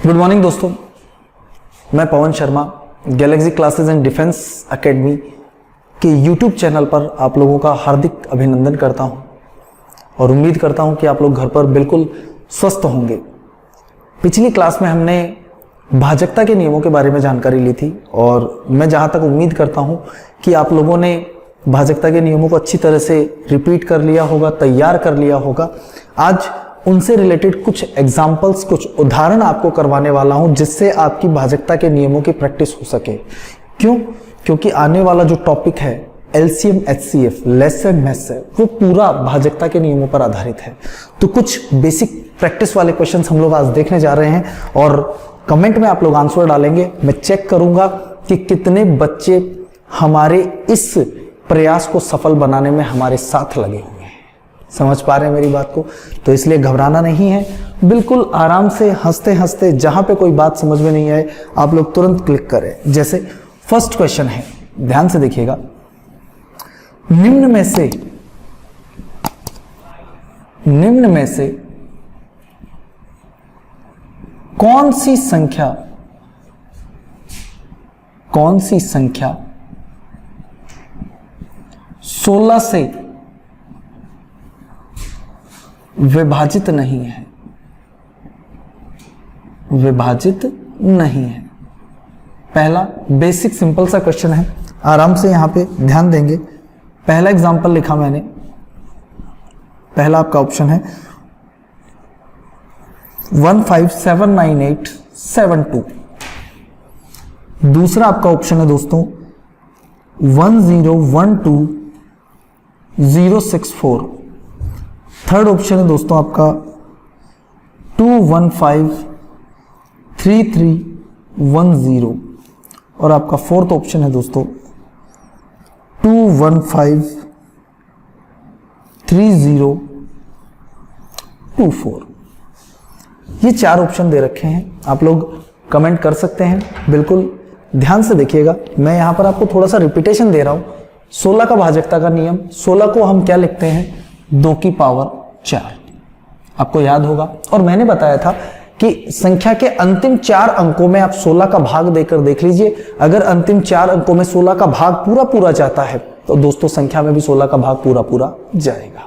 Good morning दोस्तों, मैं Pawan Sharma galaxy classes and defence academy के यूट्यूब चैनल पर आप लोगों का हार्दिक अभिनंदन करता हूं और उम्मीद करता हूं कि आप लोग घर पर बिल्कुल स्वस्थ होंगे। पिछली क्लास में हमने भाजकता के नियमों के बारे में जानकारी ली थी और मैं जहां तक उम्मीद करता हूं कि आप लोगों ने भाजकता के नियमों को अच्छी तरह से रिपीट कर लिया होगा, तैयार कर लिया होगा। आज उनसे रिलेटेड कुछ एग्जाम्पल्स, कुछ उदाहरण आपको करवाने वाला हूं जिससे आपकी भाजकता के नियमों की प्रैक्टिस हो सके। क्यों? क्योंकि आने वाला जो टॉपिक है एलसीएम एचसीएफ लेसन मैथ्स है, वो पूरा भाजकता के नियमों पर आधारित है। तो कुछ बेसिक प्रैक्टिस वाले क्वेश्चंस हम लोग आज देखने जा रहे हैं और कमेंट में आप लोग आंसर डालेंगे। मैं चेक करूंगा कि कितने बच्चे हमारे इस प्रयास को सफल बनाने में हमारे साथ लगे हुए हैं। समझ पा रहे हैं मेरी बात को? तो इसलिए घबराना नहीं है, बिल्कुल आराम से हंसते हंसते जहां पे कोई बात समझ में नहीं आए आप लोग तुरंत क्लिक करें। जैसे फर्स्ट क्वेश्चन है, ध्यान से देखिएगा। निम्न में से कौन सी संख्या 16 से विभाजित नहीं है? विभाजित नहीं है। पहला बेसिक सिंपल सा क्वेश्चन है, आराम से यहां पे ध्यान देंगे। पहला एग्जांपल लिखा मैंने, पहला आपका ऑप्शन है 1579872। दूसरा आपका ऑप्शन है दोस्तों 1012064। थर्ड ऑप्शन है दोस्तों आपका 2153310 और आपका फोर्थ ऑप्शन है दोस्तों 2153024। ये चार ऑप्शन दे रखे हैं, आप लोग कमेंट कर सकते हैं। बिल्कुल ध्यान से देखिएगा, मैं यहां पर आपको थोड़ा सा रिपीटेशन दे रहा हूं। 16 का भाजकता का नियम, 16 को हम क्या लिखते हैं? 2 की पावर 4, आपको याद होगा। और मैंने बताया था कि संख्या के अंतिम 4 अंकों में आप 16 का भाग देकर देख लीजिए। अगर अंतिम 4 अंकों में 16 का भाग पूरा जाता है तो दोस्तों संख्या में भी 16 का भाग पूरा जाएगा।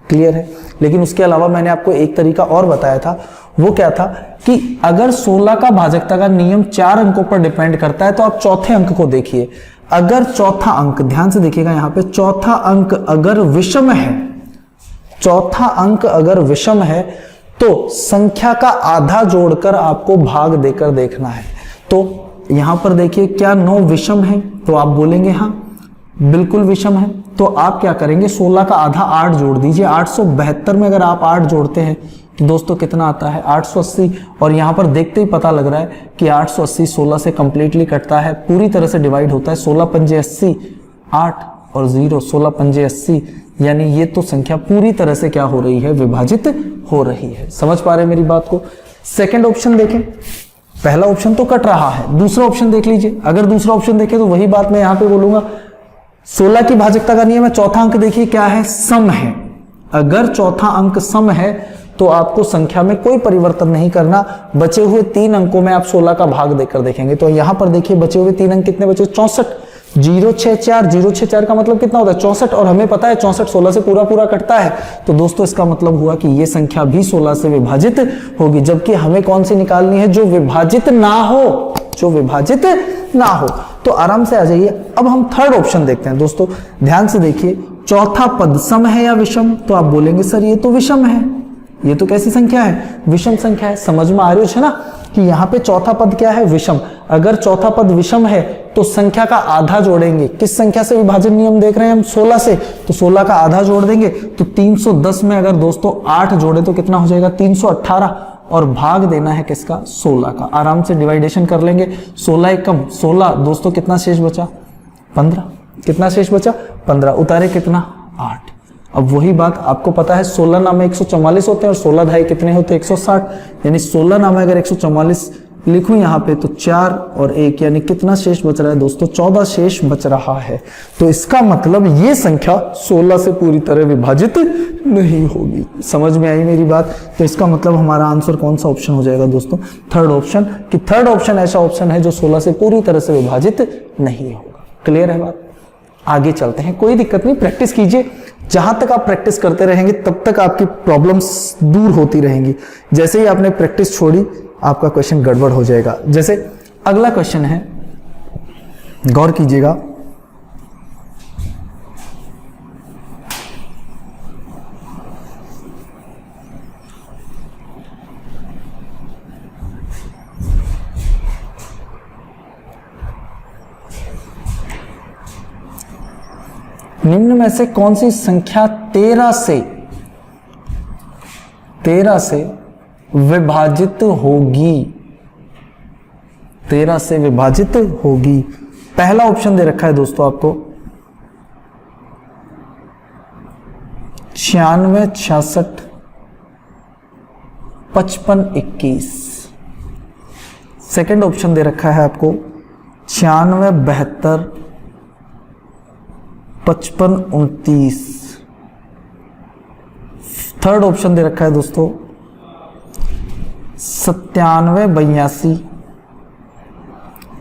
क्लियर है? लेकिन उसके अलावा मैंने आपको एक तरीका और बताया था, वो क्या था कि अगर 16 का भाजकता का नियम 4 अंकों पर डिपेंड करता है तो आप चौथे अंक को देखिए। अगर चौथा अंक, ध्यान से देखिएगा यहां पे, चौथा अंक अगर विषम है, चौथा अंक अगर विषम है तो संख्या का आधा जोड़कर आपको भाग देकर देखना है। तो यहां पर देखिए, क्या 9 विषम है? तो आप बोलेंगे हाँ बिल्कुल विषम है। तो आप क्या करेंगे? 16 का आधा 8 जोड़ दीजिए। 872 में अगर आप 8 जोड़ते हैं तो दोस्तों कितना आता है? 880। और यहां पर देखते ही पता लग रहा है कि 880 16 से कंप्लीटली कटता है, पूरी तरह से डिवाइड होता है। 16 पंजे 80, 8 और 0, 16 पंजे 80, यानी ये तो संख्या पूरी तरह से क्या हो रही है? विभाजित हो रही है। समझ पा रहे हैं मेरी बात को? सेकंड ऑप्शन देखें, पहला ऑप्शन तो कट रहा है, दूसरा ऑप्शन देख लीजिए। अगर दूसरा ऑप्शन देखें तो वही बात मैं यहां पे बोलूंगा, 16 की भाजकता का नियम है, चौथा अंक देखिए क्या है? सम है। अगर चौथा अंक सम है तो आपको संख्या में कोई परिवर्तन नहीं करना, बचे हुए 3 अंकों में आप 16 का भाग देकर देखेंगे। तो यहां पर देखिए बचे हुए 3 अंक कितने बचे? 64। 064, 064 का मतलब कितना होता है? 64। और हमें पता है 64 16 से पूरा कटता है। तो दोस्तों इसका मतलब हुआ कि ये संख्या भी 16 से विभाजित होगी, जबकि हमें कौन सी निकालनी है? जो विभाजित ना हो, जो विभाजित ना हो। तो आराम से आ जाइए। अब हम थर्ड ऑप्शन देखते हैं दोस्तों, ध्यान से देखिए। चौथा पद सम है या विषम? तो आप बोलेंगे सर ये तो विषम है, ये तो कैसी संख्या है? विषम संख्या है। समझ में आ रही है ना कि यहाँ पे चौथा पद क्या है? विषम। अगर चौथा पद विषम है तो संख्या का आधा जोड़ेंगे। किस संख्या से विभाजन नियम देख रहे हैं हम? 16 से। तो 16 का आधा जोड़ देंगे तो 310 में अगर दोस्तों 8 जोड़े तो कितना हो जाएगा? 318। और भाग देना है किसका? 16 का। आराम से डिवाइडेशन कर लेंगे। 16 एकम 16, दोस्तों कितना शेष बचा? 15। कितना शेष बचा? 15। उतारे कितना? 8। अब वही बात आपको पता है 16 नामे 144 होते हैं और 16 ढाई कितने होते हैं? 160। यानी 16 नामे अगर 144 लिखूं यहाँ पे तो 4 और 1 यानी कितना शेष बच रहा है दोस्तों, 14 शेष बच रहा है। तो इसका मतलब ये संख्या 16 से पूरी तरह विभाजित नहीं होगी। समझ में आई मेरी बात? तो इसका मतलब हमारा आंसर कौन सा ऑप्शन हो जाएगा दोस्तों, थर्ड ऑप्शन, कि थर्ड ऑप्शन ऐसा ऑप्शन है जो 16 से पूरी तरह से विभाजित नहीं होगा। क्लियर है बात? आगे चलते हैं, कोई दिक्कत नहीं, प्रैक्टिस कीजिए। जहां तक आप प्रैक्टिस करते रहेंगे तब तक आपकी प्रॉब्लम्स दूर होती रहेंगी। जैसे ही आपने प्रैक्टिस छोड़ी आपका क्वेश्चन गड़बड़ हो जाएगा। जैसे अगला क्वेश्चन है, गौर कीजिएगा, निम्न में से कौन सी संख्या 13 से विभाजित होगी, 13 से विभाजित होगी। पहला ऑप्शन दे रखा है दोस्तों आपको 96, 66, 55, 21। सेकंड ऑप्शन दे रखा है आपको 96, 72, 55, 29। थर्ड ऑप्शन दे रखा है दोस्तों 97, 82,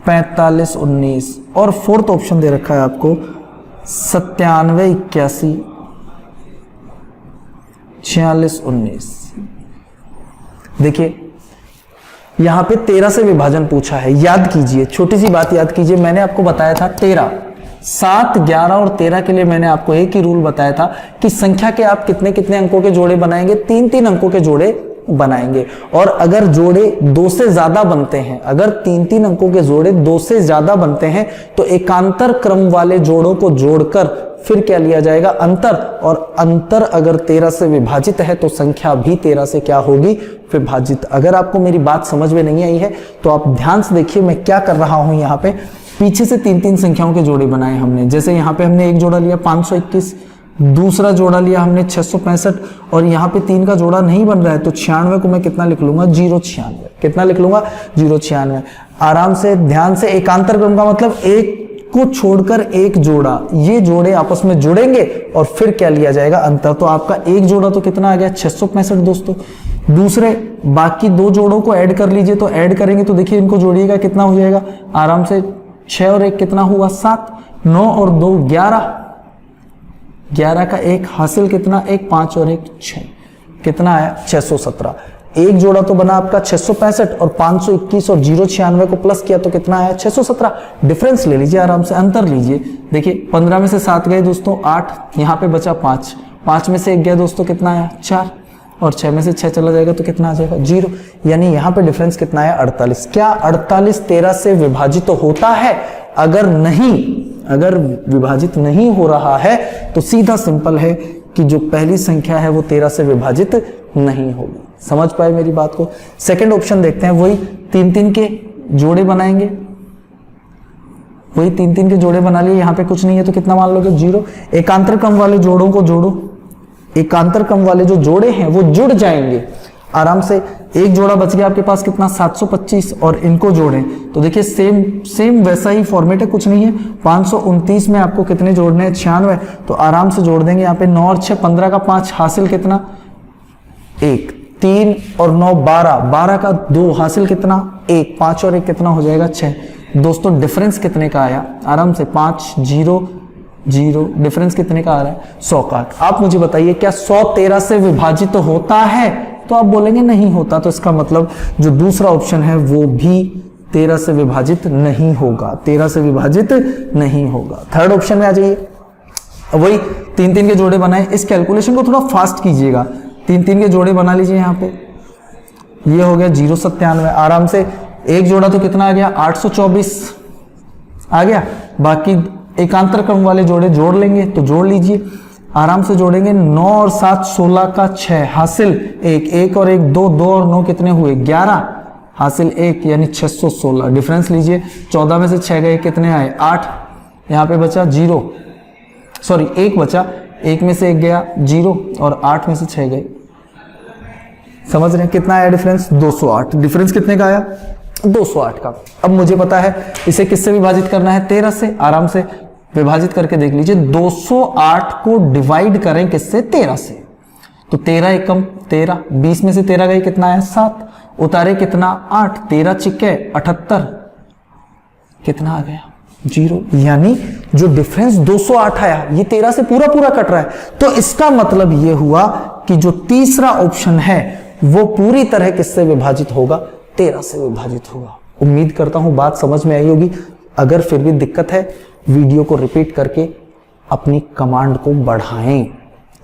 45, 19। और फोर्थ ऑप्शन दे रखा है आपको 97, 81, 46, 19। देखिए यहां पे 13 से विभाजन पूछा है। याद कीजिए, छोटी सी बात याद कीजिए, मैंने आपको बताया था 13, 7, 11 और 13 के लिए मैंने आपको एक ही रूल बताया था कि संख्या के आप कितने कितने अंकों के जोड़े बनाएंगे, 3-3 अंकों के जोड़े बनाएंगे। और अगर जोड़े 2 से ज्यादा बनते हैं, अगर 3-3 अंकों के जोड़े 2 से ज्यादा बनते हैं तो एकांतर क्रम वाले जोड़ों को जोड़कर फिर क्या लिया जाएगा, अंतर। और अंतर अगर 13 से विभाजित है तो संख्या भी 13 से क्या होगी, विभाजित। अगर आपको मेरी बात समझ में नहीं आई है तो आप ध्यान से देखिए मैं क्या कर रहा हूं। यहाँ पे पीछे से 3-3 संख्याओं के जोड़े बनाए हमने। जैसे यहाँ पे हमने एक जोड़ा लिया 521, दूसरा जोड़ा लिया हमने 665, और यहाँ पे 3 का जोड़ा नहीं बन रहा है तो 96 को मैं कितना लिख लूंगा, 096। कितना लिख लूंगा, 096। आराम से ध्यान से, एकांतर क्रम का मतलब एक को छोड़कर एक जोड़ा, ये जोड़े आपस में जुड़ेंगे और फिर क्या लिया जाएगा, अंतर। तो आपका एक जोड़ा तो कितना आ गया, 665 दोस्तों। दूसरे बाकी 2 जोड़ों को ऐड कर लीजिए, तो ऐड करेंगे तो देखिए इनको जोड़िएगा कितना हो जाएगा, आराम से 6 और 1 कितना हुआ, 7, 9 और 2 11, 11 का 1 हासिल कितना, 1, 5 और 1 6, कितना आया 617। एक जोड़ा तो बना आपका 665 और 521 और 096 को प्लस किया तो कितना आया 617। डिफरेंस ले लीजिए, आराम से अंतर लीजिए। देखिए 15 में से 7 गए दोस्तों 8, यहाँ पे बचा 5, 5 में से 1 गया दोस्तों कितना आया 4, और 6 में से 6 चला जाएगा तो कितना आ जाएगा 0। यानी यहाँ पे डिफरेंस कितना आया 48। क्या 48 13 से विभाजित होता है? अगर नहीं, अगर विभाजित नहीं हो रहा है तो सीधा सिंपल है कि जो पहली संख्या है वो 13 से विभाजित नहीं होगी। समझ पाए मेरी बात को? सेकंड ऑप्शन देखते हैं, वही 3-3 के जोड़े बनाएंगे, वही 3-3 के जोड़े बना लिए। यहाँ पे कुछ नहीं है तो कितना मान लोगे 0। एकांतर क्रम वाले जोड़ों को जोड़ो, एकांतर क्रम वाले जो जोड़े हैं वो जुड़ जाएंगे आराम से। एक जोड़ा बच गया आपके पास कितना 725, और इनको जोड़ें तो देखिए सेम वैसा ही फॉर्मेट है, कुछ नहीं है। 529 में आपको कितने जोड़ने हैं 96, तो आराम से जोड़ देंगे। यहाँ पे 9 और 6 15 का 5 हासिल कितना 1, 3 और 9 12, 12 का 2 हासिल कितना 1, 5 और 1 कितना हो जाएगा 6। दोस्तों डिफरेंस कितने का आया, आराम से 5 0 0, डिफरेंस कितने का आ रहा है 100 का। आप मुझे बताइए क्या 100 13 से विभाजित होता है? तो आप बोलेंगे नहीं होता, तो इसका मतलब जो दूसरा ऑप्शन है वो भी 13 से विभाजित नहीं होगा, 13 से विभाजित नहीं होगा। थर्ड ऑप्शन में आ जाइए, वही 3-3 के जोड़े बनाए। इस कैलकुलेशन को थोड़ा फास्ट कीजिएगा, 3-3 के जोड़े बना लीजिए। यहाँ पे ये हो गया 097, आराम से एक जोड़ा तो कितना आ गया 824 आ गया। बाकी एकांतर क्रम वाले जोड़े जोड़ लेंगे तो जोड़ लीजिए, आराम से जोड़ेंगे। 9 और 7 16 का 6 हासिल 1, 1 और 1 2, 2 और 9 कितने हुए 11 हासिल 1, यानी 616। डिफरेंस लीजिए, 14 में से 6 गए कितने आए 8, यहाँ पे बचा 0, सॉरी 1 बचा, 1 में से 1 गया 0 और 8 में से 6 गए। समझ रहे हैं कितना आया डिफरेंस 208। डिफरेंस कितने का आया 208 का। अब मुझे पता है इसे किससे विभाजित करना है, 13 से। आराम से विभाजित करके देख लीजिए, 208 को डिवाइड करें किससे, 13 से। तो 13 एकम 13, 20 में से 13 गई, कितना आया 7, उतारे कितना 8, 13 चिक्के 78, कितना आ गया 0। यानी जो डिफरेंस 208 आया ये 13 से पूरा पूरा कट रहा है। तो इसका मतलब ये हुआ कि जो तीसरा ऑप्शन है वो पूरी तरह किससे विभाजित होगा, 13 से विभाजित होगा। उम्मीद करता हूं बात समझ में आई होगी। अगर फिर भी दिक्कत है, वीडियो को रिपीट करके अपनी कमांड को बढ़ाएं।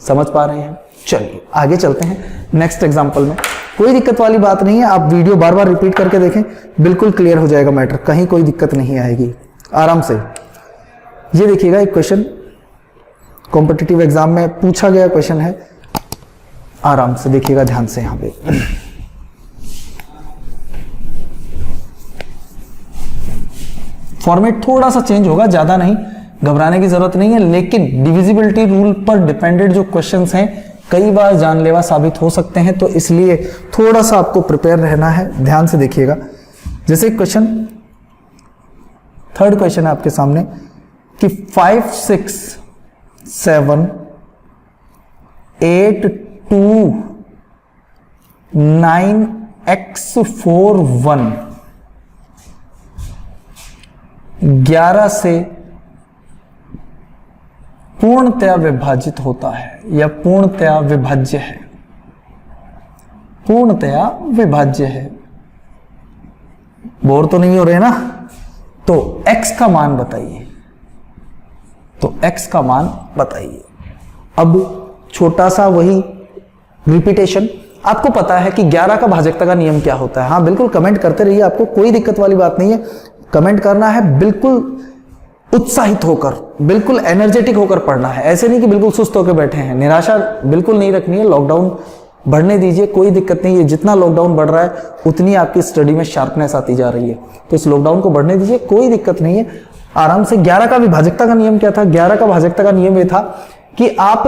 समझ पा रहे हैं? चलिए आगे चलते हैं नेक्स्ट एग्जांपल में। कोई दिक्कत वाली बात नहीं है, आप वीडियो बार बार रिपीट करके देखें, बिल्कुल क्लियर हो जाएगा मैटर, कहीं कोई दिक्कत नहीं आएगी। आराम से ये देखिएगा, एक क्वेश्चन कॉम्पिटिटिव एग्जाम में पूछा गया क्वेश्चन है, आराम से देखिएगा ध्यान से। यहां पे फॉर्मेट थोड़ा सा चेंज होगा, ज्यादा नहीं, घबराने की जरूरत नहीं है। लेकिन डिविजिबिलिटी रूल पर डिपेंडेंट जो क्वेश्चंस हैं कई बार जानलेवा साबित हो सकते हैं, तो इसलिए थोड़ा सा आपको प्रिपेयर रहना है। ध्यान से देखिएगा, जैसे क्वेश्चन, थर्ड क्वेश्चन है आपके सामने कि 5 6 7 8 2 9 x 4 1 11 से पूर्णतया विभाजित होता है या पूर्णतया विभाज्य है, पूर्णतया विभाज्य है। बोर तो नहीं हो रहे ना? तो x का मान बताइए, तो x का मान बताइए। अब छोटा सा वही रिपीटेशन, आपको पता है कि 11 का भाजकता का नियम क्या होता है। हाँ बिल्कुल, कमेंट करते रहिए, आपको कोई दिक्कत वाली बात नहीं है। कमेंट करना है, बिल्कुल उत्साहित होकर, बिल्कुल एनर्जेटिक होकर पढ़ना है। ऐसे नहीं कि बिल्कुल सुस्त होकर बैठे हैं। निराशा बिल्कुल नहीं रखनी है। लॉकडाउन बढ़ने दीजिए, कोई दिक्कत नहीं है। जितना लॉकडाउन बढ़ रहा है उतनी आपकी स्टडी में शार्पनेस आती जा रही है, तो इस लॉकडाउन को बढ़ने दीजिए, कोई दिक्कत नहीं है। आराम से 11 का विभाजकता का नियम क्या था? 11 का भाजकता का नियम ये था कि आप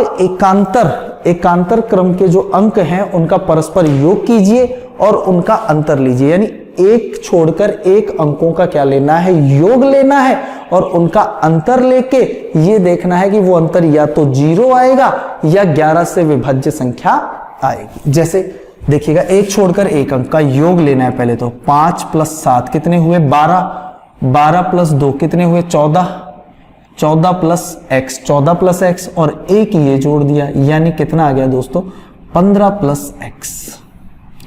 एकांतर क्रम के जो अंक हैं उनका परस्पर योग कीजिए और उनका अंतर लीजिए। यानी एक छोड़कर एक अंकों का क्या लेना है, योग लेना है, और उनका अंतर लेके ये देखना है कि वो अंतर या तो 0 आएगा या 11 से विभाज्य संख्या आएगी। जैसे देखिएगा, एक छोड़कर एक अंक का योग लेना है पहले तो। 5 + 7 कितने हुए, 12, 12 + 2 कितने हुए, 14, 14 + x, 14 + x और एक ये जोड़ दिया, यानी कितना आ गया दोस्तों, 15 + x।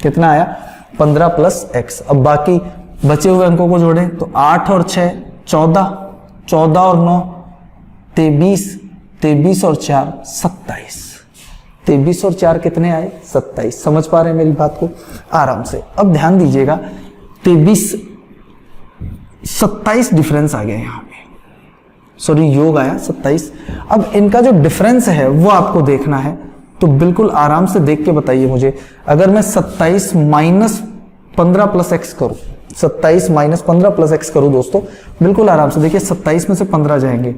कितना आया, 15 + x। अब बाकी बचे हुए अंकों को जोड़ें तो 8 और 6 14, 14 और 9 23, 23 और 4 27, 23 और 4 कितने आए, 27। समझ पा रहे हैं मेरी बात को? आराम से अब ध्यान दीजिएगा, 23 27 डिफरेंस आ गया यहाँ पे, सॉरी योग आया 27। अब इनका जो डिफरेंस है वो आपको देखना है, तो बिल्कुल आराम से देख के बताइए मुझे। अगर मैं 27 - 15 + x करूं, 27 - 15 + x करूं दोस्तों, बिल्कुल आराम से देखिए, 27 में से 15 जाएंगे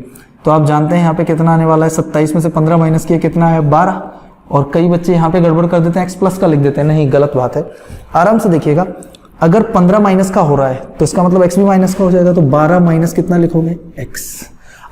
तो आप जानते हैं यहाँ पे कितना आने वाला है। 27 में से 15 माइनस किया कितना है, 12। और कई बच्चे यहाँ पे गड़बड़ कर देते हैं, x+ का लिख देते हैं, नहीं गलत बात है। आराम से देखिएगा, अगर 15 माइनस का हो रहा है तो इसका मतलब x भी माइनस का हो जाएगा, तो 12 माइनस कितना लिखोगे, x।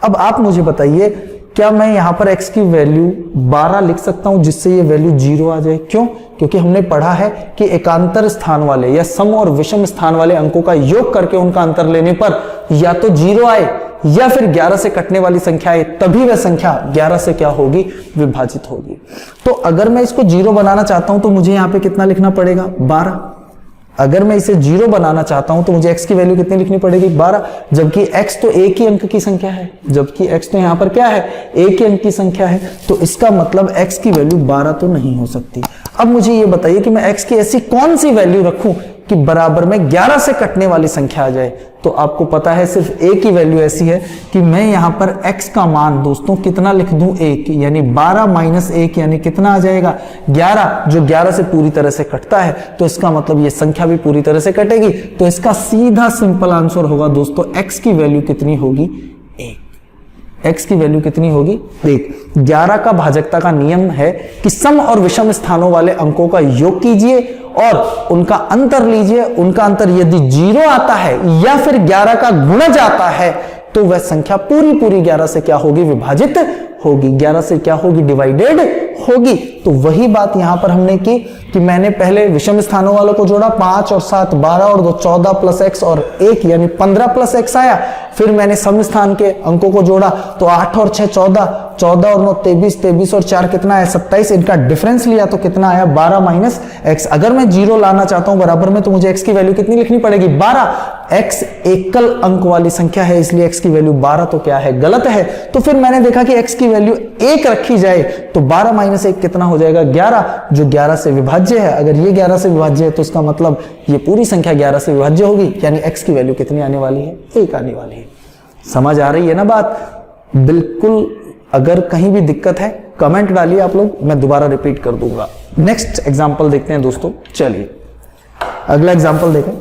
अब आप मुझे बताइए, क्या मैं यहां पर x की वैल्यू 12 लिख सकता हूं जिससे ये वैल्यू 0 आ जाए? क्यों? क्योंकि हमने पढ़ा है कि एकांतर स्थान वाले या सम और विषम स्थान वाले अंकों का योग करके उनका अंतर लेने पर या तो 0 आए या फिर 11 से कटने वाली संख्या आए, तभी वह संख्या 11 से क्या होगी, विभाजित होगी। तो अगर मैं इसको 0 बनाना चाहता हूं तो मुझे यहां पे कितना लिखना पड़ेगा, 12। अगर मैं इसे 0 बनाना चाहता हूं तो मुझे x की वैल्यू कितनी लिखनी पड़ेगी, 12। जबकि x तो एक ही अंक की संख्या है, जबकि x तो यहां पर क्या है, एक ही अंक की संख्या है, तो इसका मतलब x की वैल्यू 12 तो नहीं हो सकती। अब मुझे ये बताइए कि मैं x की ऐसी कौन सी वैल्यू रखूं कि बराबर में 11 से कटने वाली संख्या आ जाए। तो आपको पता है सिर्फ एक ही वैल्यू ऐसी है कि मैं यहां पर x का मान दोस्तों कितना लिख दूं, 1, यानी 12 - 1 यानी कितना आ जाएगा, 11, जो 11 से पूरी तरह से कटता है, तो इसका मतलब ये संख्या भी पूरी तरह से कटेगी। तो इसका सीधा सिंपल आंसर होगा दोस्तों, x की वैल्यू कितनी होगी, 1। x की वैल्यू कितनी होगी? देख, 11 का भाजकता का नियम है कि सम और विषम स्थानों वाले अंकों का योग कीजिए और उनका अंतर लीजिए। उनका अंतर यदि 0 आता है या फिर 11 का गुणज आता है तो वह संख्या पूरी 11 से क्या होगी? विभाजित होगी, 11 से क्या होगी? डिवाइडेड होगी। तो वही बात यहां पर हमने की कि मैंने पहले विषम स्थानों वालों को जोड़ा, 5 और 7 12 और 2 14 प्लस x और 1 यानी 15 प्लस x आया। फिर मैंने सम स्थान के अंकों को जोड़ा तो 8 और 6 14, 14 और 9 23, 23 और 4 कितना है? 27। इनका डिफरेंस लिया तो कितना आया? 12 माइनस x। अगर मैं 0 लाना चाहता हूं बराबर में तो मुझे x की वैल्यू कितनी लिखनी पड़ेगी? 12। x एकल अंक वाली संख्या है इसलिए x की वैल्यू 12 तो क्या है? गलत है। तो फिर मैंने देखा कि x की वैल्यू 1 रखी जाए तो 12 माइनस 1 कितना हो जाएगा? 11, जो 11 से विभाज्य है। अगर ये 11 से विभाज्य है तो इसका मतलब ये पूरी संख्या 11 से विभाज्य होगी, यानी x की वैल्यू कितनी आने वाली है? 1 आने वाली है। समझ आ रही है ना बात? बिल्कुल। अगर कहीं भी दिक्कत है कमेंट डालिए आप लोग, मैं दोबारा रिपीट कर दूंगा। नेक्स्ट एग्जांपल देखते हैं दोस्तों। चलिए अगला एग्जांपल देखें।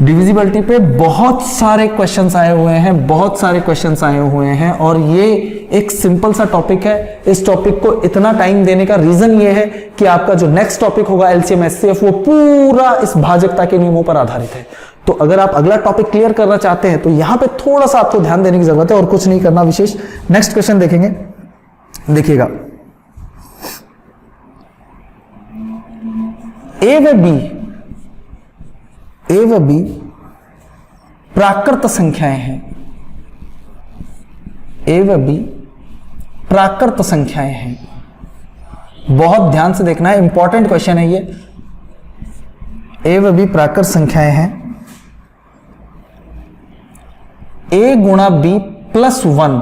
डिविजिबिलिटी पे बहुत सारे क्वेश्चंस आए हुए हैं, बहुत सारे क्वेश्चंस आए हुए हैं और ये एक सिंपल सा टॉपिक है। इस टॉपिक को इतना टाइम देने का रीजन ये है कि आपका जो नेक्स्ट टॉपिक होगा एलसीएम एचसीएफ वो पूरा इस भाजकता के नियमों पर आधारित है। तो अगर आप अगला टॉपिक क्लियर करना चाहते हैं तो यहां पे थोड़ा सा आपको ध्यान देने की जरूरत है और कुछ नहीं करना विशेष। नेक्स्ट क्वेश्चन देखेंगे, देखिएगा। ए व बी प्राकृत संख्याएं हैं। ए व बी प्राकृत संख्याएं हैं। बहुत ध्यान से देखना है, इंपॉर्टेंट क्वेश्चन है ये। ए व बी प्राकृत संख्याएं हैं। a गुणा बी प्लस 1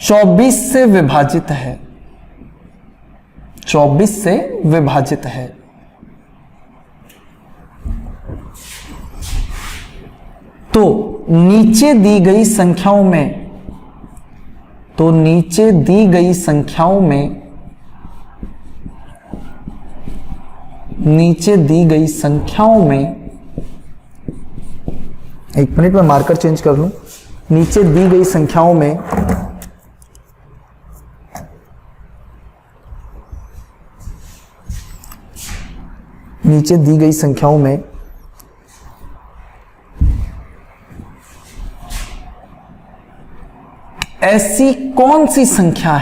24 से विभाजित है। 24 से विभाजित है। तो नीचे दी गई संख्याओं में एक मिनट में मार्कर चेंज कर लूं। नीचे दी गई संख्याओं में ऐसी कौन सी संख्या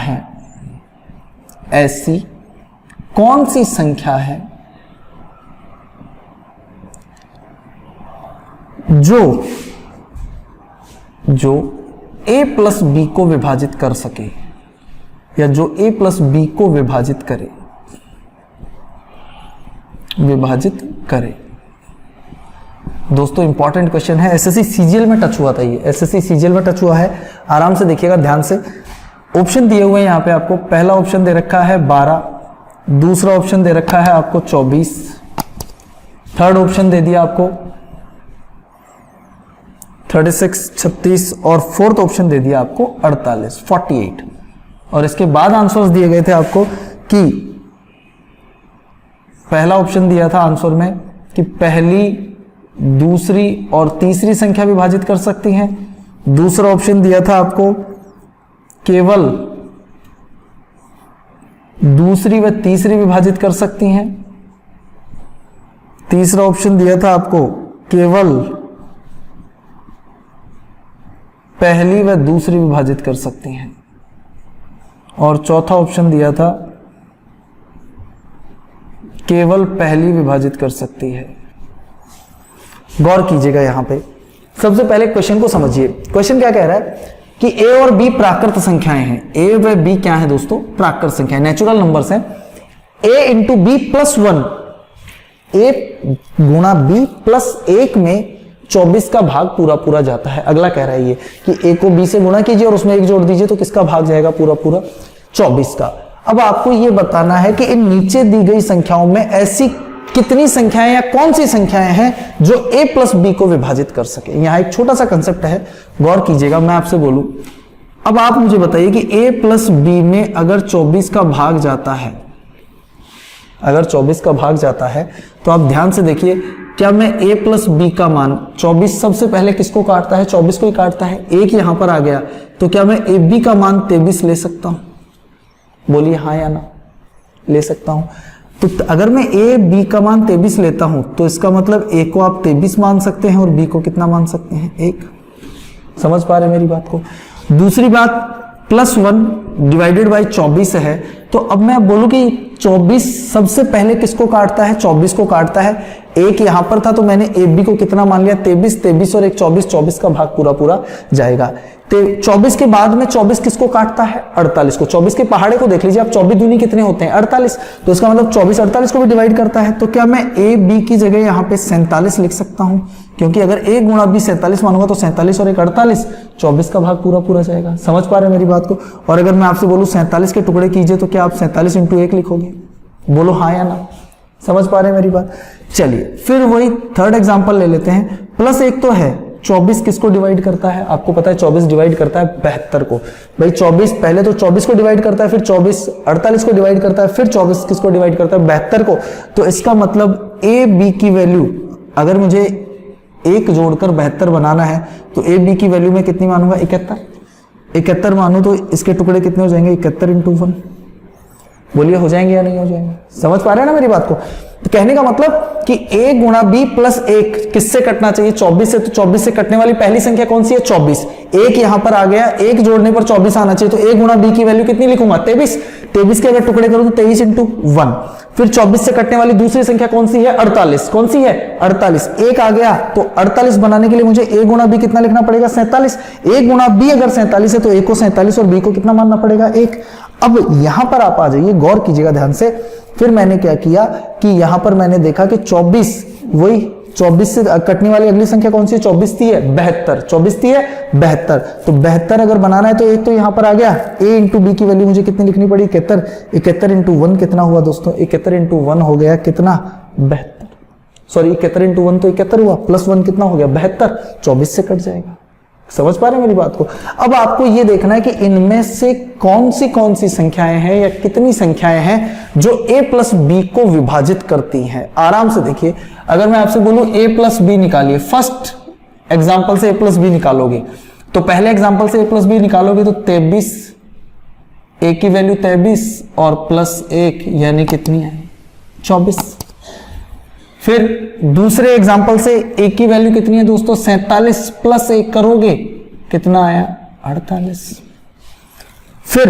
है जो a प्लस बी को विभाजित कर सके या जो a प्लस बी को विभाजित करे। दोस्तों इंपॉर्टेंट क्वेश्चन है, एसएससी सीजीएल में टच हुआ था ये, एसएससी सीजीएल में टच हुआ है। आराम से देखिएगा ध्यान से। ऑप्शन दिए हुए हैं यहाँ पे आपको। पहला ऑप्शन दे रखा है 12, दूसरा ऑप्शन दे रखा है आपको 24, थर्ड ऑप्शन दे दिया आपको 36 36 और फोर्थ ऑप्शन दे दिया आपको 48 48। और इसके बाद आंसर्स दिए गए थे आपको कि पहला ऑप्शन दिया था आंसर में कि पहली, दूसरी और तीसरी संख्या विभाजित कर सकती हैं। दूसरा ऑप्शन दिया था आपको केवल दूसरी व तीसरी विभाजित कर सकती हैं। तीसरा ऑप्शन दिया था आपको केवल पहली व दूसरी विभाजित कर सकती हैं। और चौथा ऑप्शन दिया था केवल पहली विभाजित कर सकती है। गौर कीजिएगा यहां पे। सबसे पहले क्वेश्चन को समझिए। क्वेश्चन क्या कह रहा है कि ए और बी प्राकृत संख्याएं हैं। ए व बी क्या है दोस्तों? प्राकृत संख्याएं, नेचुरल नंबर्स हैं। ए इंटू बी प्लस 1, ए गुणा बी प्लस 1 में 24 का भाग पूरा जाता है। अगला कह रहा है ये कि ए को बी से गुणा कीजिए और उसमें 1 जोड़ दीजिए तो किसका भाग जाएगा? पूरा 24 का। अब आपको ये बताना है कि इन नीचे दी गई संख्याओं में ऐसी कितनी संख्याएं या कौन सी संख्याएं हैं जो a प्लस बी को विभाजित कर सके। यहां एक छोटा सा कंसेप्ट है, गौर कीजिएगा। मैं आपसे बोलूं, अब आप मुझे बताइए कि a प्लस बी में अगर 24 का भाग जाता है, अगर 24 का भाग जाता है तो आप ध्यान से देखिए क्या मैं a प्लस बी का मान 24 सबसे पहले किसको काटता है? 24 को ही काटता है। एक यहां पर आ गया तो क्या मैं ए बी का मान 23 ले सकता हूं? बोलिए हाँ या ना। ले सकता हूं। तो अगर मैं ए बी का मान 23 लेता हूं तो इसका मतलब ए को आप 23 मान सकते हैं और बी को कितना मान सकते हैं? 1। समझ पा रहे मेरी बात को? दूसरी बात, +1 डिवाइडेड बाई 24 है, तो अब मैं बोलूं कि 24 सबसे पहले किसको काटता है? 24 को काटता है। एक यहां पर था तो मैंने ए बी को कितना मान लिया? 23। 23 और एक 24, 24 का भाग पूरा पूरा जाएगा। 24 के बाद में 24 किसको काटता है? 48 को। 24 के पहाड़े को देख लीजिए आप, 24 दूनी कितने होते हैं? 48। तो इसका मतलब 24 48 को भी डिवाइड करता है। तो क्या मैं ए बी की जगह यहाँ पे 47 लिख सकता हूं? क्योंकि अगर a गुणा b 47 मानूंगा तो 47 और एक 48, 24 का भाग पूरा पूरा जाएगा। समझ पा रहे हैं मेरी बात को? और अगर मैं आपसे बोलूं 47 के टुकड़े कीजिए तो क्या आप 47 × 1 लिखोगे? बोलो हाँ या ना। समझ पा रहे हैं मेरी बात? चलिए फिर वही थर्ड एग्जांपल ले लेते हैं। +1 तो है, 24 किसको डिवाइड करता है? आपको पता है 24 डिवाइड करता है 72 को। भाई 24 पहले तो 24 को डिवाइड करता है, फिर 24 48 को डिवाइड करता है, फिर 24 किसको डिवाइड करता है? 72 को। तो इसका मतलब ए बी की वैल्यू, अगर मुझे 1 जोड़कर 72 बनाना है तो ए बी की वैल्यू में कितनी मानूंगा? 71 मानू तो इसके टुकड़े कितने हो जाएंगे? 71 × 1। बोलिए हो जाएंगे या नहीं हो जाएंगे? समझ पा रहे हैं ना मेरी बात को? तो कहने का मतलब कि a गुणा b + 1 किससे कटना चाहिए? 24 से। तो 24 से कटने वाली पहली संख्या कौन सी है? 24। एक यहां पर आ गया, एक जोड़ने पर 24 आना चाहिए। तो a गुणा b की वैल्यू कितनी लिखूंगा? 23। 23 के अगर टुकड़े करूं तो 23 × 1। फिर 24 से कटने वाली दूसरी संख्या कौन सी है? 48। कौन सी है? 48। एक आ गया तो 48 बनाने के लिए मुझे a गुणा b कितना लिखना पड़ेगा? 47। a गुणा b अगर 47 है तो a को 47 और b को कितना मानना पड़ेगा? 1। अब यहां पर आप आ जाइए, गौर कीजिएगा ध्यान से। फिर मैंने क्या किया कि यहां पर मैंने देखा कि 24, वही 24 से कटने वाली अगली संख्या कौन सी है? 24 थी है 72। 24 थी है 72। तो 72 अगर बनाना है तो एक तो यहां पर आ गया, a × b की वैल्यू मुझे कितनी लिखनी पड़ी? 71। 71 × 1 कितना हुआ दोस्तों? 71 × 1 हो गया कितना? 72। सॉरी 71 × 1 तो 71 हुआ, +1 कितना हो गया? 72। 24 से कट जाएगा। समझ पा रहे हैं मेरी बात को? अब आपको यह देखना है कि इनमें से कौन सी संख्याएं हैं या कितनी संख्याएं हैं जो a + b को विभाजित करती हैं। आराम से देखिए, अगर मैं आपसे बोलूं a + b निकालिए, फर्स्ट एग्जांपल से a + b निकालोगे तो पहले एग्जांपल से a + b निकालोगे तो 23, a की वैल्यू 23 और +1 यानी कितनी है? 24। फिर दूसरे एग्जाम्पल से a की वैल्यू कितनी है दोस्तों? 47 + 1 करोगे कितना आया? 48। फिर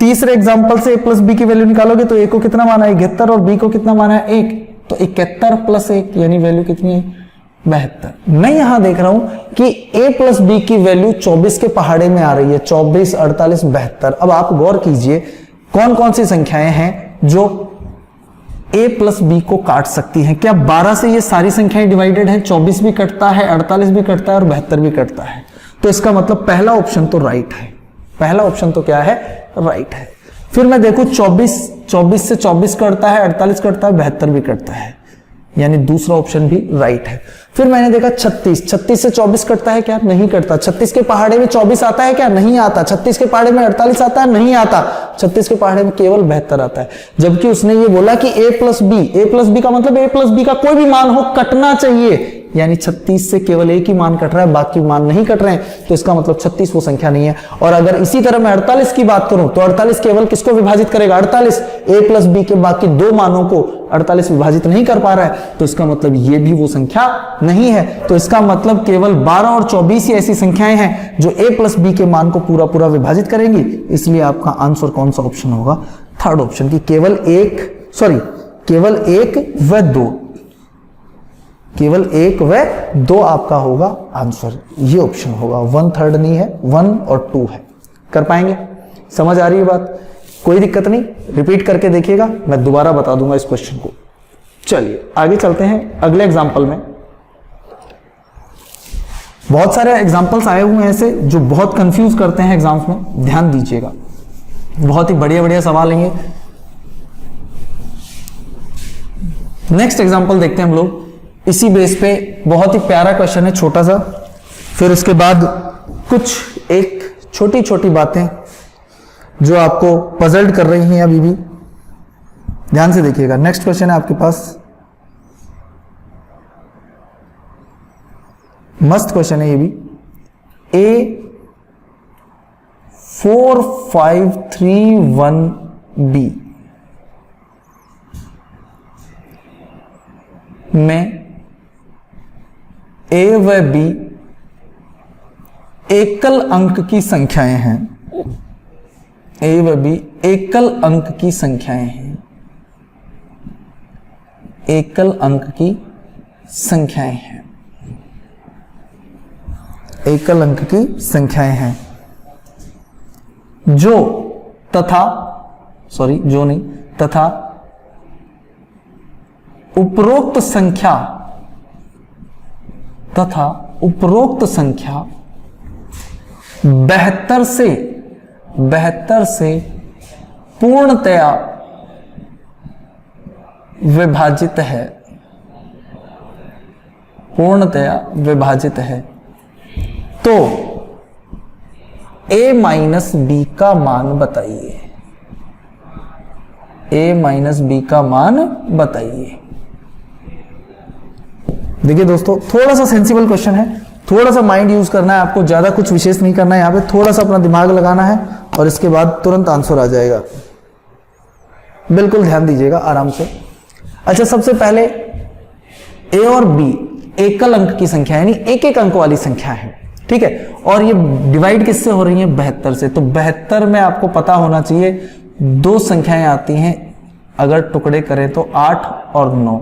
तीसरे एग्जाम्पल से a + b की वैल्यू निकालोगे तो a को कितना माना है? 71 और b को कितना माना है? 1। तो 71 + 1 यानी वैल्यू कितनी है? 72। मैं यहां देख रहा हूं कि a + b की वैल्यू 24 के पहाड़े में आ रही है, 24 48 72। अब आप गौर कीजिए कौन कौन सी संख्याएं हैं जो a + b को काट सकती हैं। क्या 12 से ये सारी संख्याएं डिवाइडेड हैं? 24 भी कटता है, 48 भी कटता है और 72 भी कटता है। तो इसका मतलब पहला ऑप्शन तो राइट है। पहला ऑप्शन तो क्या है? राइट है। फिर मैं देखूं 24 से 24 कटता है, 48 कटता है, 72 भी कटता है, यानी दूसरा ऑप्शन भी राइट है। फिर मैंने देखा 36 से 24 कटता है क्या? नहीं कटता। 36 के पहाड़े में 24 आता है क्या? नहीं आता। 36 के पहाड़े में 48 आता है? नहीं आता। 36 के पहाड़े में केवल 72 आता है। जबकि उसने ये बोला कि a + b का मतलब a + b का कोई भी मान हो कटना चाहिए, यानी 36 से केवल एक ही मान कट रहा है, बाकी मान नहीं कट रहे हैं। तो इसका मतलब 36 वो संख्या नहीं है। और अगर इसी तरह मैं 48 की बात करूं तो 48 केवल किसको विभाजित करेगा? 48। a + b के बाकी दो मानों को 48 विभाजित नहीं कर पा रहा है, तो इसका मतलब ये भी वो संख्या नहीं है। तो इसका मतलब केवल 12 और 24 ही ऐसी संख्याएं हैं जो a + b के मान को पूरा पूरा विभाजित करेंगी। इसलिए आपका आंसर कौन सा ऑप्शन होगा? थर्ड ऑप्शन की केवल एक व दो, केवल 1 व 2 आपका होगा आंसर। ये ऑप्शन होगा, 1/3 नहीं है, 1 और 2 है। कर पाएंगे? समझ आ रही है बात? कोई दिक्कत नहीं, रिपीट करके देखिएगा, मैं दोबारा बता दूंगा इस क्वेश्चन को। चलिए आगे चलते हैं अगले एग्जाम्पल में। बहुत सारे एग्जाम्पल्स आए हुए हैं ऐसे जो बहुत कंफ्यूज करते हैं एग्जाम्स में, ध्यान दीजिएगा। बहुत ही बढ़िया बढ़िया सवाल लेंगे। नेक्स्ट एग्जाम्पल देखते हैं हम लोग। इसी बेस पे बहुत ही प्यारा क्वेश्चन है, छोटा सा। फिर उसके बाद कुछ एक छोटी छोटी बातें जो आपको पजल्ड कर रही हैं अभी भी। ध्यान से देखिएगा। नेक्स्ट क्वेश्चन है आपके पास मस्त क्वेश्चन है ये भी। A4531B में A व B एकल अंक की संख्याएं हैं। A व B एकल अंक की संख्याएं हैं, एकल अंक की संख्याएं हैं, एकल अंक की संख्याएं हैं जो तथा उपरोक्त संख्या 72 से पूर्णतया विभाजित है, तो A माइनस बी का मान बताइए। देखिए दोस्तों, थोड़ा सा सेंसिबल क्वेश्चन है, थोड़ा सा माइंड यूज करना है आपको, ज्यादा कुछ विशेष नहीं करना है। यहां पे थोड़ा सा अपना दिमाग लगाना है और इसके बाद तुरंत आंसर आ जाएगा। बिल्कुल ध्यान दीजिएगा आराम से। अच्छा, सबसे पहले ए और बी एकल अंक की संख्या यानी एक एक अंक वाली संख्या है, ठीक है। और ये डिवाइड किससे हो रही है? 72 से। तो 72 में आपको पता होना चाहिए दो संख्याएं आती हैं, अगर टुकड़े करें तो 8 और 9,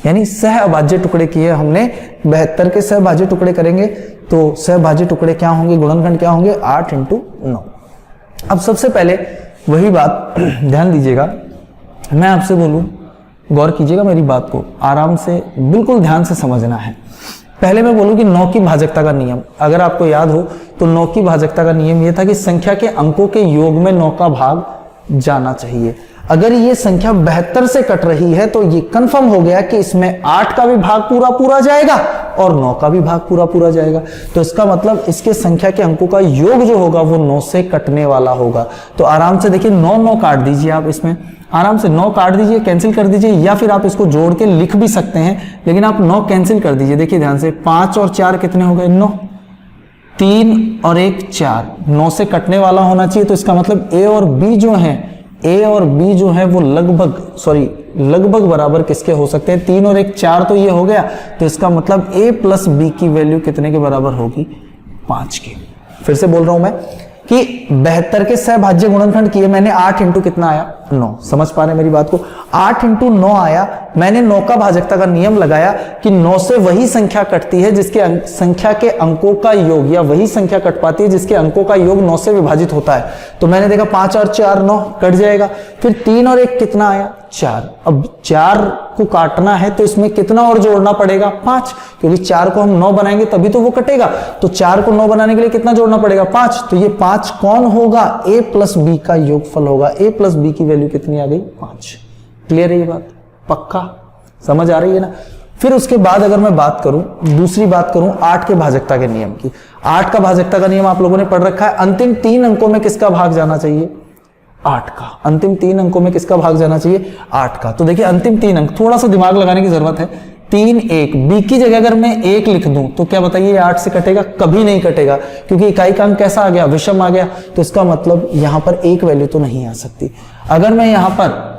यानी सहअभाज्य टुकड़े किए हमने। 72 के सहभाज्य टुकड़े करेंगे तो सहभाज्य टुकड़े क्या होंगे, गुणनखंड क्या होंगे? 8 × 9। अब सबसे पहले वही बात ध्यान दीजिएगा, मैं आपसे बोलूं, गौर कीजिएगा मेरी बात को, आराम से बिल्कुल ध्यान से समझना है। पहले मैं बोलूं कि 9 की भाजकता का नियम, अगर आपको याद हो तो 9 की भाजकता का नियम यह था कि संख्या के अंकों के योग में 9 का भाग जाना चाहिए। अगर ये संख्या 72 से कट रही है तो ये कंफर्म हो गया कि इसमें 8 का भी भाग पूरा जाएगा और 9 का भी भाग पूरा जाएगा। तो इसका मतलब इसके संख्या के अंकों का योग जो होगा वो 9 से कटने वाला होगा। तो आराम से देखिए 9 काट दीजिए, आप इसमें आराम से 9 काट दीजिए, कैंसिल कर दीजिए, या फिर आप इसको जोड़ के लिख भी सकते हैं, लेकिन आप 9 कैंसिल कर दीजिए। देखिए ध्यान से, 5 और 4 कितने हो गए? 9। 3 और 1 4, 9 से कटने वाला होना चाहिए। तो इसका मतलब A और B जो है वो लगभग बराबर किसके हो सकते हैं? 3 और 1 4 तो ये हो गया। तो इसका मतलब A प्लस B की वैल्यू कितने के बराबर होगी? 5 की। फिर से बोल रहा हूं मैं कि 72 के सहभाज्य गुणनखंड किए मैंने, 8 × कितना आया? 9। समझ पा रहे हैं मेरी बात को? 8 × 9 आया, मैंने 9 का भाजकता का नियम लगाया कि 9 से वही संख्या कटती है जिसके संख्या के अंकों का योग, या वही संख्या कट पाती है जिसके अंकों का योग 9 से विभाजित होता है। तो मैंने देखा 5 और 4 9 कट जाएगा। फिर 3 और 1 कितना आया? 4। अब 4 को काटना है तो इसमें कितना और जोड़ना पड़ेगा? 5, क्योंकि 4 को हम 9 बनाएंगे तभी तो वो कटेगा। तो 4 को 9 बनाने के लिए कितना जोड़ना पड़ेगा? 5। तो ये 5 कौन होगा? A प्लस B का योगफल होगा। A प्लस B की वैल्यू कितनी आ गई? 5। क्लियर है ये बात? पक्का समझ आ रही है ना? फिर उसके बाद अगर मैं दूसरी बात करूं 8 के भाजकता के नियम की। 8 का भाजकता का नियम आप लोगों ने पढ़ रखा है। अंतिम 3 अंकों में किसका भाग जाना चाहिए? 8 का। अंतिम 3 अंकों में किसका भाग जाना चाहिए? 8 का। तो देखिए अंतिम 3 अंक, थोड़ा सा दिमाग लगाने की जरूरत है। 3 1, B की जगह अगर मैं 1 लिख दूं तो क्या बताइए 8 से कटेगा? कभी नहीं कटेगा, क्योंकि इकाई का अंक कैसा आ गया? विषम आ गया। तो इसका मतलब यहां पर 1 वैल्यू तो नहीं आ सकती। अगर मैं यहां पर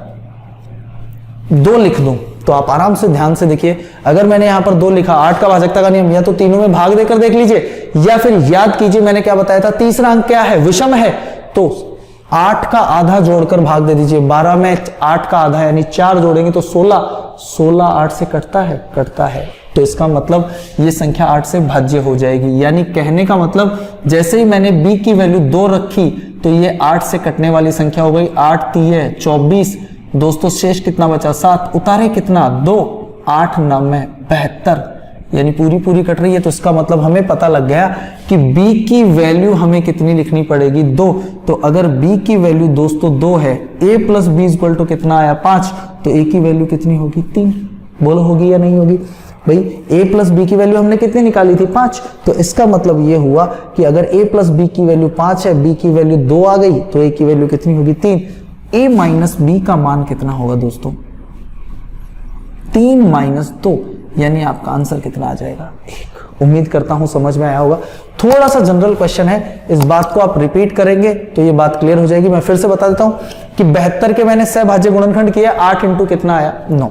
2 लिख दूं तो आप आराम से ध्यान से देखिए, अगर मैंने यहां पर 2 लिखा, 8 का भाजकता का नियम, या तो तीनों में भाग देकर देख लीजिए, या फिर याद कीजिए मैंने क्या बताया था, तीसरा अंक क्या है? विषम है। तो 8 का आधा जोड़कर भाग दे दीजिए। 12 में 8 का आधा यानी 4 जोड़ेंगे तो 16। 16 8 से कटता है। तो इसका मतलब ये संख्या 8 से भाज्य हो जाएगी। यानी कहने का मतलब जैसे ही मैंने B की वैल्यू 2 रखी तो ये 8 से कटने वाली संख्या हो गई। 8 3 24। दोस्तों शेष कितना बचा? 7। उतारे कितना? 2। 8 9 72, यानी पूरी कट रही है। तो इसका मतलब हमें पता लग गया कि B की वैल्यू हमें कितनी लिखनी पड़ेगी? 2। तो अगर B की वैल्यू दोस्तों 2 है, A plus B equal to कितना आया? 5। तो A की वैल्यू कितनी होगी? 3। बोलो होगी या नहीं होगी? भाई A प्लस B की वैल्यू हमने कितनी निकाली थी? 5। तो इसका मतलब ये हुआ कि अगर A प्लस B की वैल्यू 5 है, B की वैल्यू 2 आ गई, तो A की वैल्यू कितनी होगी? 3। A माइनस B का मान कितना होगा दोस्तों? 3 - 2, यानी आपका आंसर कितना आ जाएगा? 1। उम्मीद करता हूं समझ में आया होगा। थोड़ा सा जनरल क्वेश्चन है, इस बात को आप रिपीट करेंगे तो ये बात क्लियर हो जाएगी। मैं फिर से बता देता हूं कि 72 के मैंने सहभाज्य गुणनखंड किया, 8 इंटू कितना आया 9।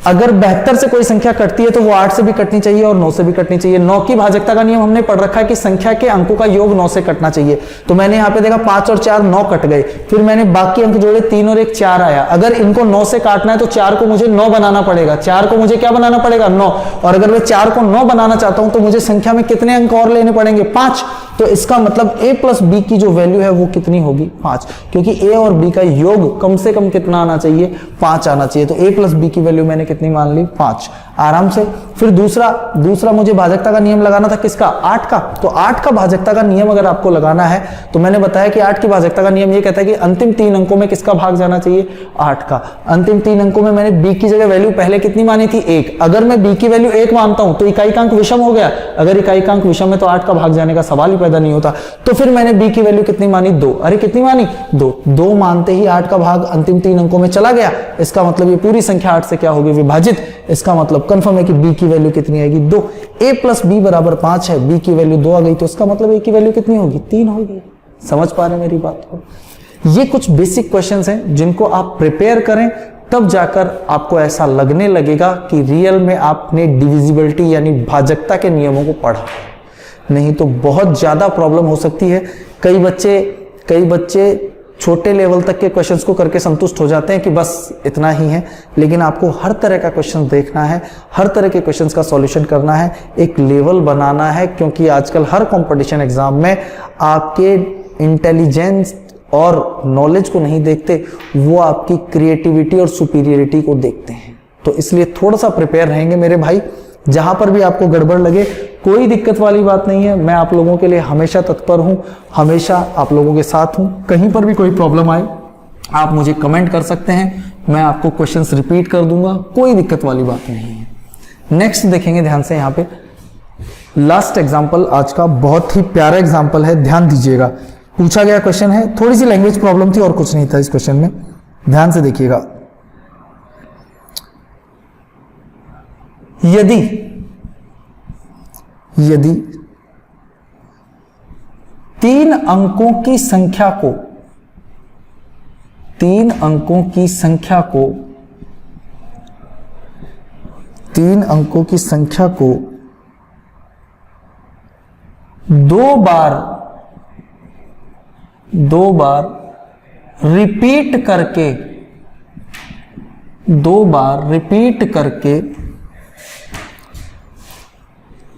अगर 72 से कोई संख्या कटती है तो वो 8 से भी कटनी चाहिए और 9 से भी कटनी चाहिए। 9 की भाजकता का नियम हमने पढ़ रखा है कि संख्या के अंकों का योग 9 से कटना चाहिए। तो मैंने यहाँ पे देखा 5 और 4 9 कट गए, फिर मैंने बाकी अंक जोड़े 3 और 1 4 आया। अगर इनको 9 से काटना है तो 4 को मुझे 9 बनाना पड़ेगा। 4 को मुझे क्या बनाना पड़ेगा 9, और अगर मैं 4 को 9 बनाना चाहता हूं तो मुझे संख्या में कितने अंक और लेने पड़ेंगे 5। तो इसका मतलब a प्लस बी की जो वैल्यू है वो कितनी होगी 5, क्योंकि a और b का योग कम से कम कितना आना चाहिए 5 आना चाहिए। तो a प्लस बी की वैल्यू मैंने कितनी मान ली 5 आराम से। फिर दूसरा मुझे भाजकता का नियम लगाना था, किसका 8 का। तो 8 का भाजकता का नियम अगर आपको लगाना है तो मैंने बताया कि 8 की भाजकता का नियम ये कहता है कि अंतिम 3 अंकों में किसका भाग जाना चाहिए 8 का। अंतिम 3 अंकों में मैंने b की जगह वैल्यू पहले कितनी मानी थी 1। अगर मैं b की वैल्यू 1 मानता हूं तो इकाईकांक विषम हो गया। अगर इकाईकांक विषम है तो 8 का भाग जाने का सवाल ही पैदा नहीं होता। तो फिर मैंने b की वैल्यू कितनी मानी 2। अरे कितनी मानी 2 मानते ही 8 का भाग अंतिम 3 अंकों में चला गया। इसका मतलब ये पूरी संख्या 8 से क्या होगी विभाजित। इसका मतलब कंफर्म है कि b की वैल्यू कितनी आएगी 2। a प्लस बी बराबर 5 है, b की वैल्यू 2 आ गई तो इसका मतलब a की वैल्यू कितनी होगी 3 होगी। समझ पा रहे हैं मेरी बात को। ये कुछ बेसिक क्वेश्चंस हैं जिनको आप प्रिपेयर करें, तब जाकर आपको ऐसा लगने लगेगा कि रियल में आपने डिविजिबिलिटी यानी भाजकता के नियमों को पढ़ा। नहीं तो बहुत ज्यादा प्रॉब्लम हो सकती है। कई बच्चे छोटे लेवल तक के क्वेश्चंस को करके संतुष्ट हो जाते हैं कि बस इतना ही है, लेकिन आपको हर तरह का क्वेश्चन देखना है, हर तरह के क्वेश्चंस का सॉल्यूशन करना है, एक लेवल बनाना है। क्योंकि आजकल हर कंपटीशन एग्जाम में आपके इंटेलिजेंस और नॉलेज को नहीं देखते, वो आपकी क्रिएटिविटी और सुपीरियरिटी को देखते हैं। तो इसलिए थोड़ा सा प्रिपेयर रहेंगे मेरे भाई। जहां पर भी आपको गड़बड़ लगे कोई दिक्कत वाली बात नहीं है, मैं आप लोगों के लिए हमेशा तत्पर हूं, हमेशा आप लोगों के साथ हूं। कहीं पर भी कोई प्रॉब्लम आए आप मुझे कमेंट कर सकते हैं, मैं आपको क्वेश्चंस रिपीट कर दूंगा, कोई दिक्कत वाली बात नहीं है। नेक्स्ट देखेंगे ध्यान से, यहाँ पे लास्ट एग्जाम्पल आज का बहुत ही प्यारा एग्जाम्पल है, ध्यान दीजिएगा। पूछा गया क्वेश्चन है, थोड़ी सी लैंग्वेज प्रॉब्लम थी और कुछ नहीं था इस क्वेश्चन में, ध्यान से देखिएगा। यदि 3 अंकों की संख्या को 3 अंकों की संख्या को 3 अंकों की संख्या को 2 बार रिपीट करके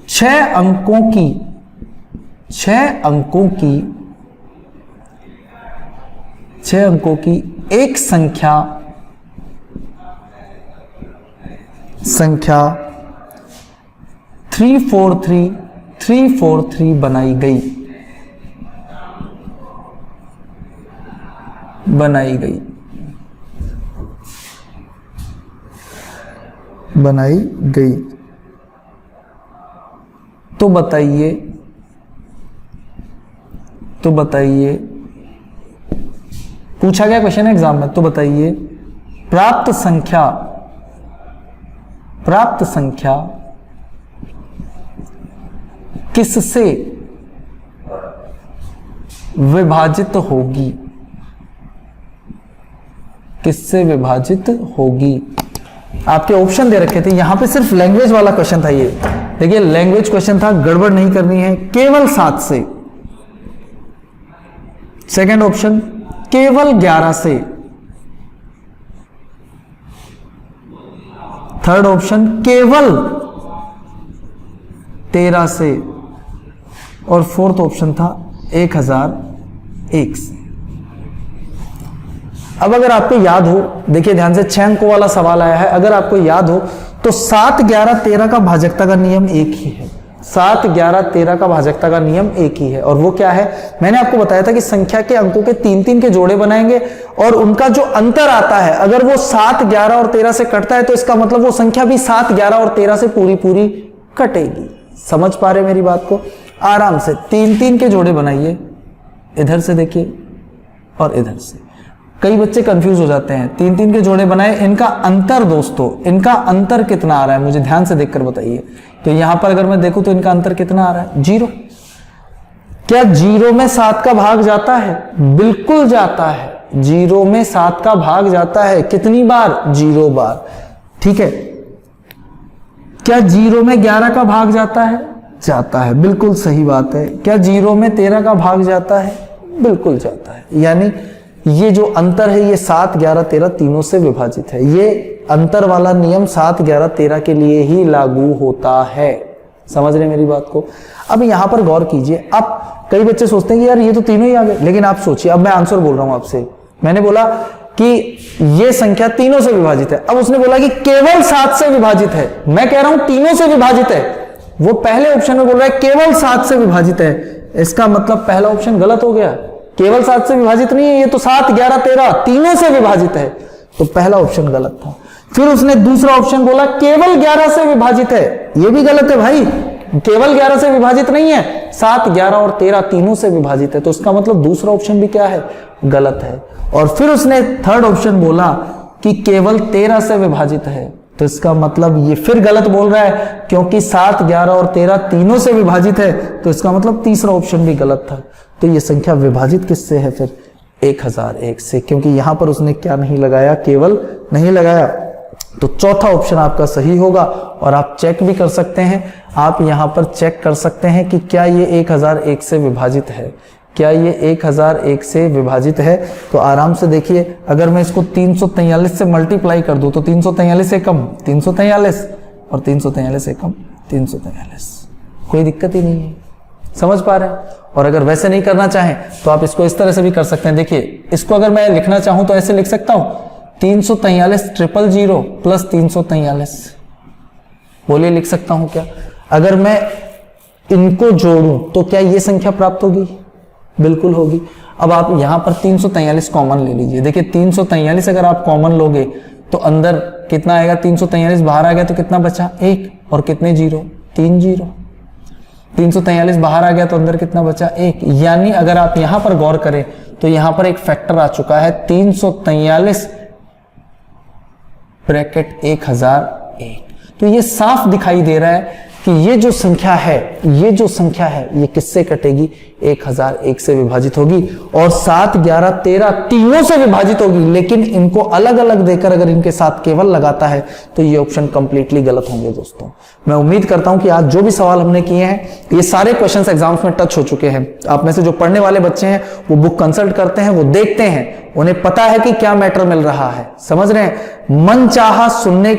6 अंकों की एक संख्या 343 बनाई गई। तो बताइए पूछा गया क्वेश्चन है एग्जाम में, तो बताइए प्राप्त संख्या किससे विभाजित होगी। आपके ऑप्शन दे रखे थे, यहां पे सिर्फ लैंग्वेज वाला क्वेश्चन था। ये देखिए लैंग्वेज क्वेश्चन था, गड़बड़ नहीं करनी है, केवल 7 से। सेकंड ऑप्शन केवल 11 से। थर्ड ऑप्शन केवल 13 से। और फोर्थ ऑप्शन था 1001 से। अब अगर आपको याद हो, देखिए ध्यान से 6 अंकों वाला सवाल आया है, अगर आपको याद हो तो 7, 11, 13 का भाजकता का नियम एक ही है। 7, 11, 13 का भाजकता का नियम एक ही है, और वो क्या है, मैंने आपको बताया था कि संख्या के अंकों के 3-3 के जोड़े बनाएंगे और उनका जो अंतर आता है, अगर वो 7, 11 और 13 से कटता है तो इसका मतलब वो संख्या भी 7, 11 और 13 से पूरी कटेगी। समझ पा रहे मेरी बात को। आराम से 3-3 के जोड़े बनाइए, इधर से देखिए और इधर से कई बच्चे कंफ्यूज हो जाते हैं, 3-3 के जोड़े बनाए, इनका अंतर दोस्तों, इनका अंतर कितना आ रहा है मुझे ध्यान से देखकर बताइए। तो यहां पर अगर मैं देखूं तो इनका अंतर कितना आ रहा है, 0। क्या 0 में 7 का भाग जाता है? बिल्कुल जाता है, 0 में 7 का भाग जाता है। कितनी बार? 0 बार। ठीक है। क्या 0 में 11 का भाग जाता है? जाता है, बिल्कुल सही बात है। क्या 0 में 13 का भाग जाता है? बिल्कुल जाता है। यानी ये जो अंतर है ये 7, 11, 13 तीनों से विभाजित है। ये अंतर वाला नियम 7, 11, 13 के लिए ही लागू होता है। समझ रहे मेरी बात को? अब यहां पर गौर कीजिए। अब कई बच्चे सोचते हैं कि यार ये तो तीनों ही आ गए, लेकिन आप सोचिए, अब मैं आंसर बोल रहा हूं आपसे। मैंने बोला कि ये संख्या तीनों से विभाजित है, अब उसने बोला कि केवल 7 से विभाजित है। मैं कह रहा हूं तीनों से विभाजित है, वो पहले ऑप्शन में बोल रहा है केवल 7 से विभाजित है। इसका मतलब पहला ऑप्शन गलत हो गया, केवल 7 से विभाजित नहीं है, ये तो 7, 11, 13 तीनों से विभाजित है, तो पहला ऑप्शन गलत था। फिर उसने दूसरा ऑप्शन बोला केवल 11 से विभाजित है, ये भी गलत है भाई, केवल 11 से विभाजित नहीं है, 7, 11 और 13 तीनों से विभाजित है, तो इसका मतलब दूसरा ऑप्शन भी क्या है? गलत है। और फिर उसने थर्ड ऑप्शन बोला कि केवल 13 से विभाजित है, तो इसका मतलब ये फिर गलत बोल रहा है, क्योंकि 7, 11 और 13 तीनों से विभाजित है, तो इसका मतलब तीसरा ऑप्शन भी गलत था। तो ये संख्या विभाजित किससे है फिर? 1001 से, क्योंकि यहां पर उसने क्या नहीं लगाया? केवल नहीं लगाया। तो चौथा ऑप्शन आपका सही होगा। और आप चेक भी कर सकते हैं, आप यहां पर चेक कर सकते हैं कि क्या ये 1001 से विभाजित है, क्या ये 1001 से विभाजित है। तो आराम से देखिए, अगर मैं इसको 343 से मल्टीप्लाई कर दूं तो 343 से कम 343 और 343 से कम 343, कोई दिक्कत ही नहीं है। समझ पा रहे हैं? और अगर वैसे नहीं करना चाहें तो आप इसको इस तरह से भी कर सकते हैं। देखिए, इसको अगर मैं लिखना चाहूं तो ऐसे लिख सकता हूं, 343 000 प्लस 343। बोलिए, लिख सकता हूं क्या? अगर मैं इनको जोड़ूं तो क्या ये संख्या प्राप्त होगी? बिल्कुल होगी। अब आप यहां पर 343 कॉमन ले लीजिए। देखिए, 343 अगर आप कॉमन लोगे तो अंदर कितना आएगा? 343 बाहर आ गया तो कितना बचा? 1 और कितने जीरो? 3 जीरो। 343 बाहर आ गया तो अंदर कितना बचा? 1। यानी अगर आप यहां पर गौर करें तो यहां पर एक फैक्टर आ चुका है, 343 ब्रैकेट 1001। तो ये साफ दिखाई दे रहा है कि ये जो संख्या है, ये किससे कटेगी? 1001 से विभाजित होगी, और 7, 11, 13 तीनों से विभाजित होगी। लेकिन इनको अलग अलग देकर अगर इनके साथ केवल लगाता है तो ये ऑप्शन कंप्लीटली गलत होंगे दोस्तों। मैं उम्मीद करता हूं कि आज जो भी सवाल हमने किए हैं, ये सारे क्वेश्चंस एग्जाम्स में टच हो चुके हैं। आप में से जो पढ़ने वाले बच्चे हैं वो बुक कंसल्ट करते हैं, वो देखते हैं, उन्हें पता है कि क्या मैटर मिल रहा है। समझ रहे हैं? मनचाहा सुनने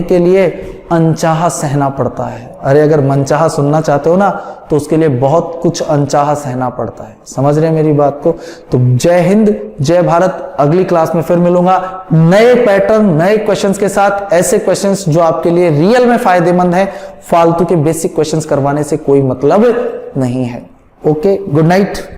के लिए अनचाहा सहना पड़ता है। अरे अगर मनचाहा सुनना चाहते हो ना तो उसके लिए बहुत कुछ अनचाहा सहना पड़ता है। समझ रहे हैं मेरी बात को? तो जय हिंद, जय भारत। अगली क्लास में फिर मिलूंगा नए पैटर्न, नए क्वेश्चंस के साथ, ऐसे क्वेश्चंस जो आपके लिए रियल में फायदेमंद है। फालतू के बेसिक क्वेश्चंस करवाने से कोई मतलब नहीं है। Okay, good night.